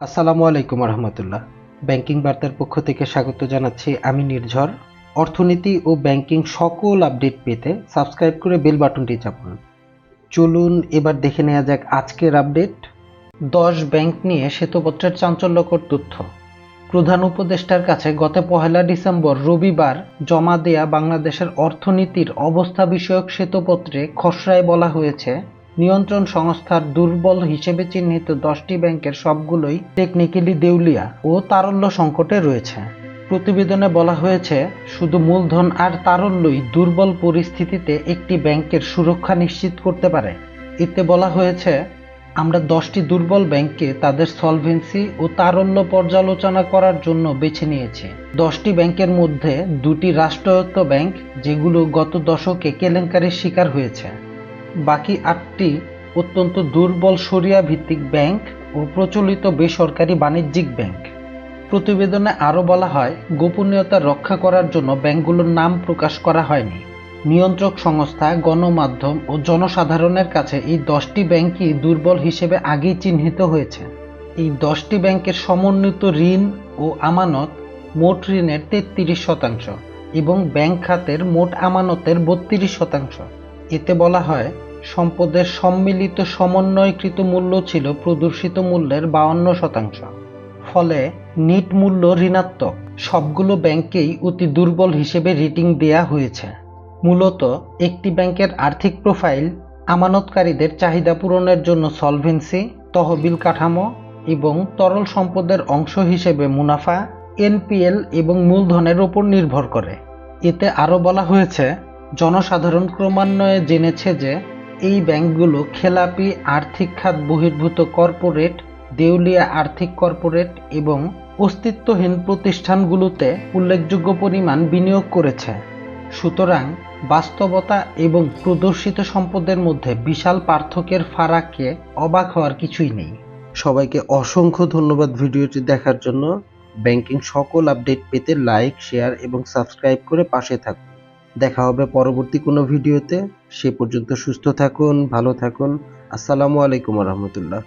আসসালামু আলাইকুম রহমতুল্লাহ। ব্যাংকিং বার্তার পক্ষ থেকে স্বাগত জানাচ্ছি আমি নির্ঝর। অর্থনীতি ও ব্যাংকিং সকল আপডেট পেতে সাবস্ক্রাইব করে বেল বাটনটি চাপুন। চলুন এবার দেখে নেওয়া যাক আজকের আপডেট। 10 ব্যাংক নিয়ে শ্বেতপত্রের চাঞ্চল্যকর তথ্য। প্রধান উপদেষ্টার কাছে গত 1 ডিসেম্বর রবিবার জমা দেয়া বাংলাদেশের অর্থনীতির অবস্থা বিষয়ক শ্বেতপত্রে খসড়ায় বলা হয়েছে, নিয়ন্ত্রণ সংস্থার দুর্বল হিসেবে চিহ্নিত 10টি ব্যাংকের সবগুলোই টেকনিক্যালি দেউলিয়া ও তারল্য সংকটে রয়েছে। প্রতিবেদনে বলা হয়েছে, শুধু মূলধন আর তারল্যই দুর্বল পরিস্থিতিতে একটি ব্যাংকের সুরক্ষা নিশ্চিত করতে পারে। এতে বলা হয়েছে, আমরা 10টি দুর্বল ব্যাংককে তাদের সলভেন্সি ও তারল্য পর্যালোচনা করার জন্য বেছে নিয়েছি। 10টি ব্যাংকের মধ্যে 2টি রাষ্ট্রায়ত্ত ব্যাংক, যেগুলো গত দশকে কেলেঙ্কারির শিকার হয়েছে। বাকি 8টি অত্যন্ত দুর্বল শরিয়া ভিত্তিক ব্যাংক ও প্রচলিত বেসরকারি বাণিজ্যিক ব্যাংক। প্রতিবেদনে আরও বলা হয়, গোপনীয়তা রক্ষা করার জন্য ব্যাংকগুলোর নাম প্রকাশ করা হয়নি। নিয়ন্ত্রক সংস্থা, গণমাধ্যম ও জনসাধারণের কাছে এই 10টি ব্যাংকই দুর্বল হিসেবে আগেই চিহ্নিত হয়েছে। এই 10টি ব্যাংকের সমন্বিত ঋণ ও আমানত মোট ঋণের 33% এবং ব্যাংক খাতের মোট আমানতের 32%। এতে বলা হয়, সম্পদের সম্মিলিত সমন্বয়কৃত মূল্য ছিল প্রদর্শিত মূল্যের 52%। ফলে নিট মূল্য ঋণাত্মক। সবগুলো ব্যাংকেই অতি দুর্বল হিসেবে রেটিং দেয়া হয়েছে। মূলত একটি ব্যাংকের আর্থিক প্রোফাইল আমানতকারীদের চাহিদা পূরণের জন্য সলভেন্সি, তহবিল কাঠামো এবং তরল সম্পদের অংশ হিসেবে মুনাফা, এনপিএল এবং মূলধনের উপর নির্ভর করে। এতে আরও বলা হয়েছে, জনসাধারণ ক্রমান্বয়ে জেনেছে যে এই ব্যাংকগুলো খেলাপি আর্থিক খাত বহির্ভূত কর্পোরেট, দেউলিয়া আর্থিক কর্পোরেট এবং অস্তিত্বহীন প্রতিষ্ঠানগুলোতে উল্লেখযোগ্য পরিমাণ বিনিয়োগ করেছে। সুতরাং বাস্তবতা এবং প্রদর্শিত সম্পদের মধ্যে বিশাল পার্থক্যের ফারাকে অবাক হওয়ার কিছুই নেই। সবাইকে অসংখ্য ধন্যবাদ ভিডিওটি দেখার জন্য। ব্যাংকিং সকল আপডেট পেতে লাইক, শেয়ার এবং সাবস্ক্রাইব করে পাশে থাকুন। দেখা হবে পরবর্তী কোনো ভিডিওতে। সে পর্যন্ত সুস্থ থাকুন, ভালো থাকুন। আসসালামু আলাইকুম রহমতুল্লাহ।